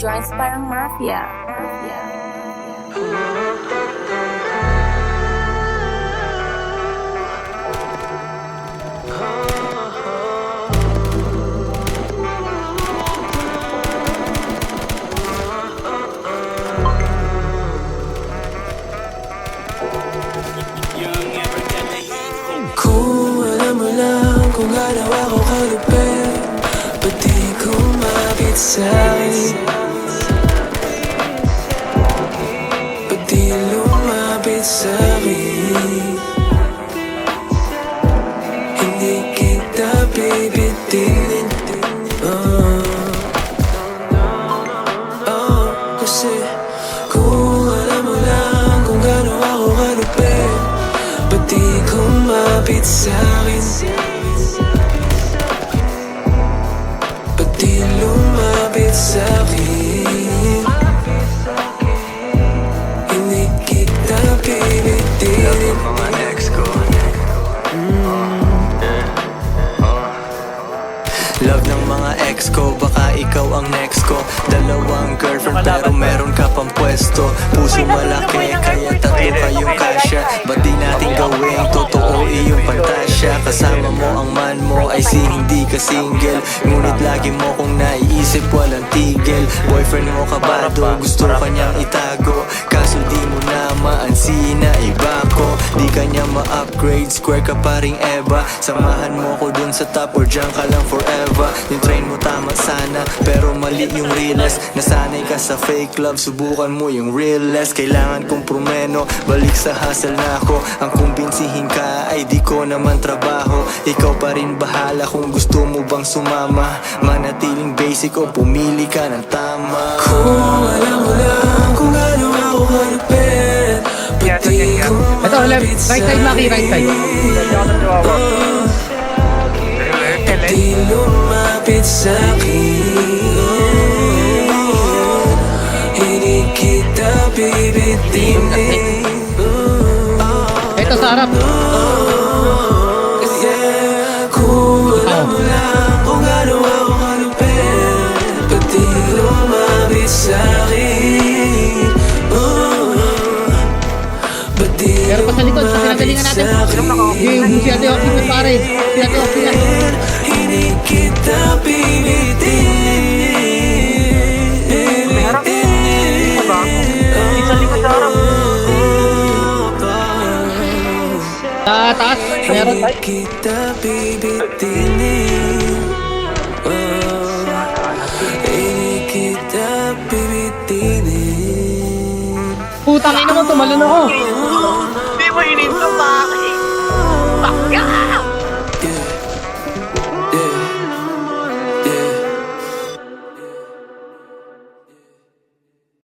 joints parang mafia. Kung alam mo lang kung gaano ako kalupit, ba't di kumapit sa'kin? Ba't di lumapit sa'kin? Hindi kita bibitinin. Kasi kung alam mo lang kung gaano ako kalupit, ba't di kumapit sa'kin? Ba't di lumapit sa'kin? Hindi kita bibitinin. Mga ex ko. Love ng mga ex ko, baka ikaw ang next ko. Dalawang girlfriend pero meron ka pang pwesto. Puso malaki kaya tatlo kayong kasya. Ba't di natin gawing totoo iyong pantasya? Kasama mo ang man mo ay si hindi ka single. Ngunit lagi mo kong naiisip walang tigil. Boyfriend mo kabado, gusto ka niyang itago. Kaso di mo na maansin na iba ko. Di ka niya ma-upgrade, square ka pa ring Eva. Samahan mo ko dun sa top or dyan ka lang forever. Yung train mo tama sana, pero mali yung realest. Nasanay ka sa fake love, subukan mo yung realest. Kailangan kong promeno, balik sa hustle na ako. Ang kumbinsihin ka ay di ko naman trabaho. Ikaw pa rin bahala kung gusto mo bang sumama. Manatiling basic o pumili ka ng tama. Kung alam mo lang kung gaano ako kalupit, ba't di Ito, left, kumapit right side, Maki, right side. Di lumapit sa'kin. Hindi kita bibitinin. Ito sa harap. Kung alam mo lang kung gaano ako kalupit, ba't di lumapit sa'kin? Ba't di Pero pa sa likod, sa pinagalingan natin. Yung si Ate Oki, pare. Si Ate Oki yan. Hindi kita bibitinin. Sa taas, meron tayo. Kita bibitinin. Hindi kita bibitinin. Putang ina mo, tumalon ako. Hindi mo hininto, Maki.